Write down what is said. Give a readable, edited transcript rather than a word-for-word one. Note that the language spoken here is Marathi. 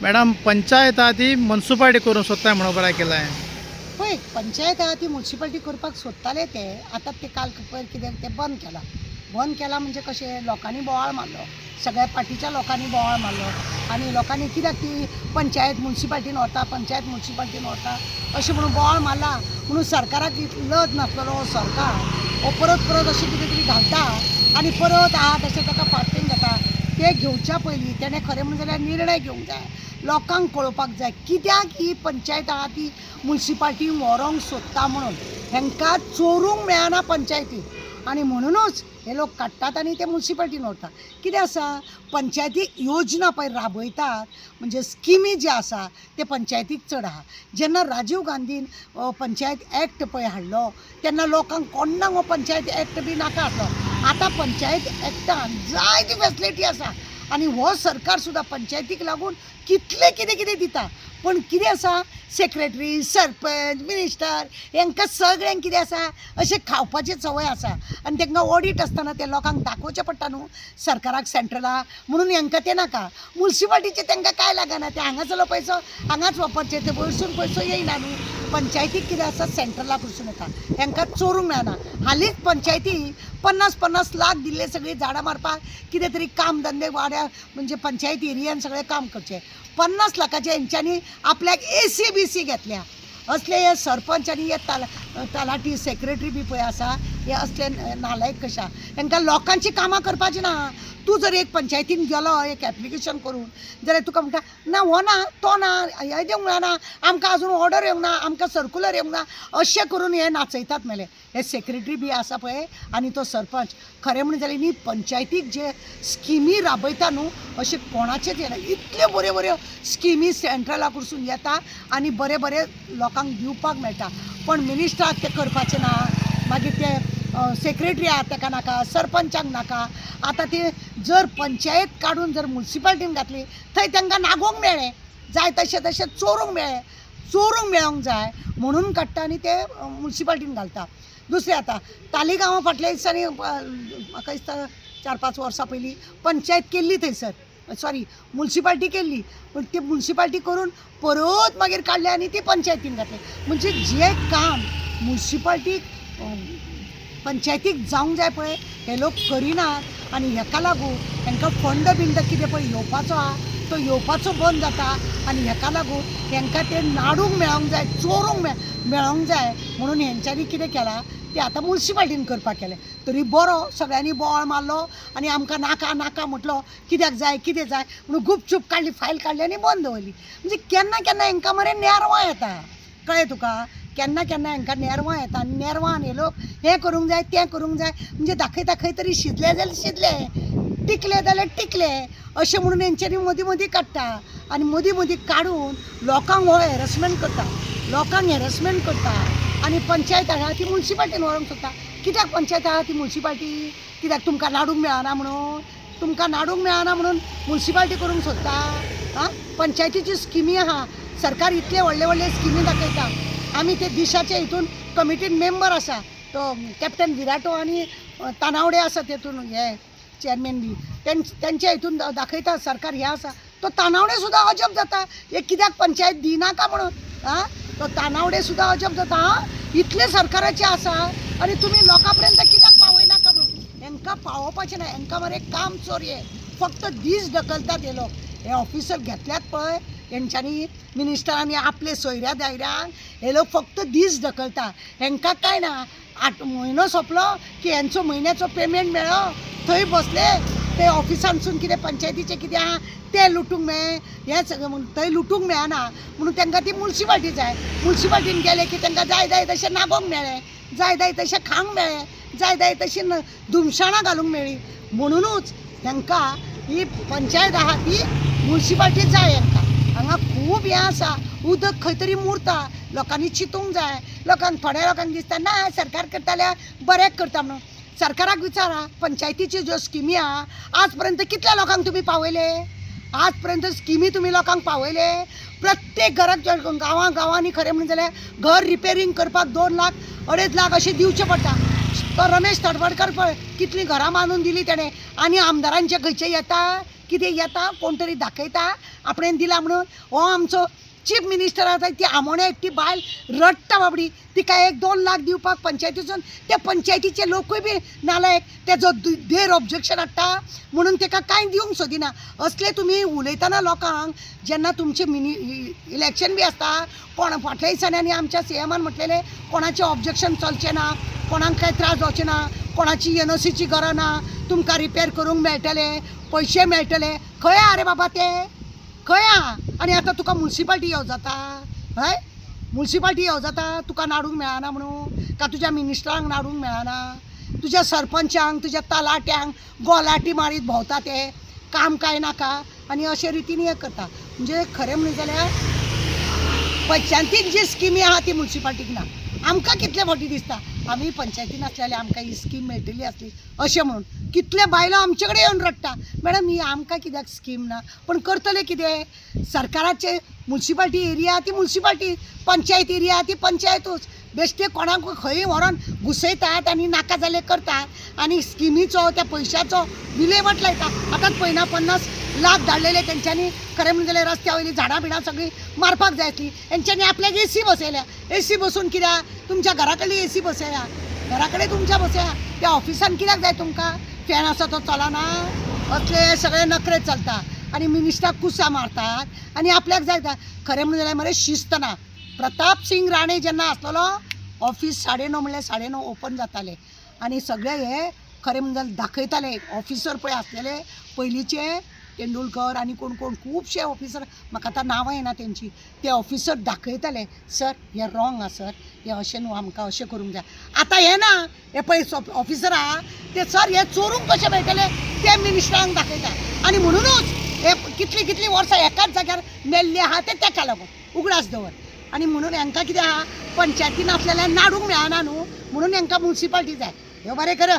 मॅडम पंचायत आहा ती मुन्सिपालिटी करून सोदताय म्हणून बरं केलाय. पळय पंचायत आहा ती म्युन्सिपालिटी करपाक सोदताले ते आतां ते काल पयर कितें ते बंद केला म्हणजे कशें लोकांनी बोवाळ मारलो, सगळ्या पार्टीच्या लोकांनी बोवाळ मारलो आनी लोकांनी कित्याक ती पंचायत म्युन्सिपालिटीन व्हरता अशें म्हणून बोवाळ मारला म्हणून सरकाराक लज नासलेलो हो सरकार हो परत अशें कितें तरी घालता आनी परत आहा तशें ताका फाटींग घेता. ते घेवच्या पयलीं तेणें खरें म्हणून जाल्यार निर्णय घेवंक जाय, लोकांक कळोवपाक जाय कित्याक ही पंचायत आहा ती म्युन्सिपालिटी व्हरोंक सोदता म्हणून. हेंकां चोरूंक मेळना पंचायती आनी म्हणूनच हे लोक काडटात आनी ते म्युन्सिपालिटीन व्हरता. कितें आसा पंचायतीक योजना पळय राबयतात म्हणजे स्किमी जे आसा ते पंचायतीक चड आहा. जेन्ना राजीव गांधीन पंचायत एक्ट पळय हाडलो तेन्ना लोकांक कोण्णाक हो पंचायत एक्ट बी नाका आसलो. आतां पंचायत एक्टान जायती फॅसिलिटी आसा आनी हो सरकार सुद्दां पंचायतीक लागून कितलें कितें दिता. पण कितें आसा सेक्रेटरी, सरपंच, मिनिस्टर हेंकां सगळ्यांक कितें आसा अशें खावपाची संवय आसा आनी तांकां ऑडिट आसतना ते लोकांक दाखोवचें पडटा न्हू सरकाराक सेंट्रला म्हणून हेंकां ते नाका. म्युन्सिपालिटीचे तांकां काय लागना, ते हांगासरलो पयसो हांगाच वापरचे, ते वयरसून पयसो येयना न्हू. पंचायतीक कितें आसा सेंट्रला कडसून येता, हेंकां चोरूंक मेळना. हालींच पंचायती 50-50 लाख दिल्ले सगळीं झाडां मारपाक कितें तरी काम धंदे वाड्या म्हणजे पंचायती एरियान सगळें काम करचें. 50 लाखाचे हेंच्यांनी आपल्याक AC-BC घेतल्या. असले हे सरपंच आनी हे तलाटी सेक्रेटरी बी पळय आसा हे असले नालायक कशा. हेंकां लोकांची कामां करपाची ना. तूं जर एक पंचायतीन गेलो एक एप्लिकेशन करून जाल्यार तुका म्हणटा ना हो ना तो ना हें दिवंक मेळना, आमकां आजून ऑर्डर येवंक ना, आमकां सर्कुलर येवंक ना, अशें करून हे नाचयतात मेले हे सेक्रेटरी बी आसा पळय आनी तो सरपंच. खरें म्हणून जाल्यार न्ही पंचायतीक जे स्किमी राबयता न्हू अशें कोणाचेच येना. इतल्यो बऱ्यो स्किमी सेंट्रला कडसून येता आनी बरे लोकांक दिवपाक मेळटा. पण मिनिस्टराक ते करपाचें ना, मागीर ते सेक्रेटरी आहा ताका नाका, सरपंचाक नाका. आतां ते जर पंचायत काडून जर म्युन्सिपालिटीन घातली थंय तांकां नागोवंक मेळ्ळें, जाय तशें चोरूंक मेळोंक जाय म्हणून काडटा आनी ते म्युन्सिपालिटीन घालता. दुसरें आतां तालिगांवां फाटल्या दिसांनी म्हाका दिसता 4-5 वर्सां पयलीं पंचायत केल्ली थंयसर, सॉरी म्युन्सिपालिटी केल्ली, पूण ती म्युन्सिपालिटी करून परत मागीर काडले आनी ती पंचायतीन घातली. म्हणजे जें काम म्युन्सिपालिटीक पंचायतीक जावंक जाय पळय हे लोक करिनात आनी हेका लागून हेंकां फंड बिंड कितें पळय येवपाचो आहा तो येवपाचो बंद जाता आनी हेका लागून हेंकां ते नाडूंक मेळोंक जाय, चोरूंक मेळोंक जाय म्हणून हेंच्यांनी कितें केलां ते आतां म्युन्सिपालिटीन करपाक केलें. तरी बरो सगळ्यांनी बोवाळ मारलो आनी आमकां नाका म्हटलो, कित्याक जाय म्हणून गुपचूप काडली, फायल काडली आनी बंद दवरली. म्हणजे केन्ना हेंकां मरे नेरवां येता, कळ्ळें तुका. केन्ना हेंकां नेरवां येता आनी नेरवान हे लोक हें करूंक जाय तें करूंक जाय म्हणजे दाखयता खंय तरी शिजले जाल्यार शिजले, टिकले जाल्यार टिकले अशें म्हणून हेंच्यांनी मदीं काडटा आनी मदीं काडून लोकांक हो हॅरसमेंट करता आनी पंचायत आहा ती म्युन्सिपालिटीन व्हरोंक सोदता. कित्याक पंचायत आहा ती म्युन्सिपालिटी, कित्याक तुमकां नाडूंक मेळना म्हणून म्युन्सिपालिटी करूंक सोदता. आं पंचायतीची स्किमी आहा, सरकार इतले व्हडले स्किमी दाखयता. आमी ते दिशाचे हितून कमिटीन मेंबर आसा, तो कॅप्टन विराटो आनी तानावडे आसा तेतून हे चॅरमॅन बी, तेंच्या हितून दाखयता सरकार हे आसा. तो तानावडे सुद्दां अजब जाता हे कित्याक पंचायत दिनाका म्हणून. आं तो तानावडे सुद्दां अजब जाता, इतले सरकाराचे आसा आनी तुमी लोकां पर्यंत कित्याक पावयनाका म्हणून. हेंकां पावोवपाचें ना, हेंकां मरे काम चोरये, फक्त दीस ढकलतात हे लोक. हे ऑफिसर घेतल्यात पळय हेंच्यांनी मिनिस्टरांनी आपले सोयऱ्या दायऱ्यांक हे लोक फक्त दीस ढकलता. हेंकां काय ना, 8 म्हयनो सोंपलो की हेंचो म्हयन्याचो पेमेंट मेळ्ळो, थंय बसले ते ऑफिसांसून कितें पंचायतीचें कितें आहा तें लुटूंक मेळ्ळें, हें सगळें म्हणून थंय लुटूंक मेळना म्हणून तांकां ती म्युन्सिपालिटी जाय. म्युन्सिपालिटीन गेले की तांकां जाय तशें नागोवंक मेळ्ळें, जाय तशें खावंक मेळ्ळें, जाय तशीं धुमशाणां घालूंक मेळ्ळीं. म्हणुनूच तांकां ही पंचायत आहा ती म्युन्सिपालिटी जाय. हांगा खूब हें आसा, उदक खंय तरी मुरता, लोकांनी चिंतूंक जाय. थोड्या लोकांक दिसता ना सरकार करता जाल्यार बरें करता म्हणून. सरकाराक विचारा पंचायतीच्यो ज्यो स्किमी आहा आज पर्यंत कितल्या लोकांक तुमी पावयले, आज पर्यंत स्किमी तुमी लोकांक पावयले. प्रत्येक घराक गांवांनी खरें म्हणून जाल्यार घर रिपेरींग करपाक 2 लाख 2.5 लाख अशें दिवचें पडटा. तो रमेश तडवडकर पळय कितलीं घरां बांदून दिली तेणें आनी आमदारांचे खंयचे येता कितें येता कोण तरी दाखयता आपणें दिला म्हणून हो आमचो चीफ मिनिस्टर आसा ती आमोण्या एकटी बायल रडटा बाबडी तिका 1-2 लाख दिवपाक पंचायतीसून ते पंचायतीचे लोकूय बी नालायक तेजो देर ऑब्जेक्शन हाडटा म्हणून ताका कांय दिवंक सोदिना असले तुमी उलयतना लोकांक जेन्ना तुमचे इलेक्शन बी आसता कोण फाटल्या दिसांनी आमच्या सीएमान म्हटलेले कोणाचें ऑब्जेक्शन चलचें ना कोणाक कांय त्रास जावचे ना कोणाची एनओसीची गरज ना तुमकां रिपेर करूंक मेळटले पयशे मेळटले खंय आहा रे बाबा ते खंय आहा आनी आतां तुका म्युन्सिपाल्टी येवं जाता हय म्युन्सिपाल्टी येवं जाता तुका नाडूंक मेळना म्हणून का तुज्या मिनिस्टरांक नाडूंक मेळना तुज्या सरपंचांक तुज्या तलाट्यांक गोलाटी मारीत भोंवता ते काम कांय नाका आनी अशे रितीन हें करता म्हणजे खरें म्हणून जाल्यार पंचायतीन जी स्किमी आहा ती म्युन्सिपाल्टीक ना आमकां कितले फावटी दिसता आमी पंचायतीन आसलेले आमकां ही स्कीम मेळटली आसली अशें म्हणून कितले बायलो आमचे कडेन येवन रडटा मॅडम ही आमकां कित्याक स्कीम ना पण करतले कितें सरकाराचे म्युन्सिपाल्टी एरिया ती म्युन्सिपाल्टी पंचायत एरिया ती पंचायतूच बेश्टे कोणाक खंय व्हरोन घुसयतात आनी नाका जालें करतात आनी स्किमीचो त्या पयशांचो विलेवट लायता आतांच पळयना 50 लाख धाडलेले तेंच्यांनी खरें म्हणजे जाल्यार रस्त्या वयलीं झाडां बिडां सगळीं मारपाक जाय आसलीं तेंच्यांनी आपल्याक एसी बसयल्या एसी बसून कित्याक तुमच्या घरा कडली एसी बसया घरा कडेन तुमच्या बसया त्या ऑफिसान कित्याक जाय तुमकां फॅन आसा तो चलना असले सगळे नखरे चलता आनी मिनिस्टराक कुसां मारतात आनी आपल्याक जाय खरें म्हणजे जाल्यार मरे शिस्त ना प्रताप सिंग राणे जेन्ना आसलेलो ऑफिस 9:30 म्हणल्यार 9:30 ओपन जाताले आनी सगळे हे खरें म्हणजे दाखयताले ऑफिसर पळय आसलेले पयलींचे तेंडुलकर आनी कोण कोण खुबशे ऑफिसर म्हाका आतां नांवां येना तेंची ते ऑफिसर दाखयताले सर हे रॉंग आहा सर हे अशें न्हू आमकां अशें करूंक जाय आतां हे ना हे पळय ऑफिसर आहा ते सर हे चोरूंक कशें मेळटले ते मिनिस्टरांक दाखयता आनी म्हणुनूच हे कितलीं वर्सां एकाच जाग्यार मेल्ले आहा ते तेका लागून उगडास दवर आनी म्हणून हांकां कितें आहा पंचायतीन आपल्याला नाडूंक मेळना न्हू म्हणून हांकां म्युन्सिपाल्टी जाय ह्यो बरें कर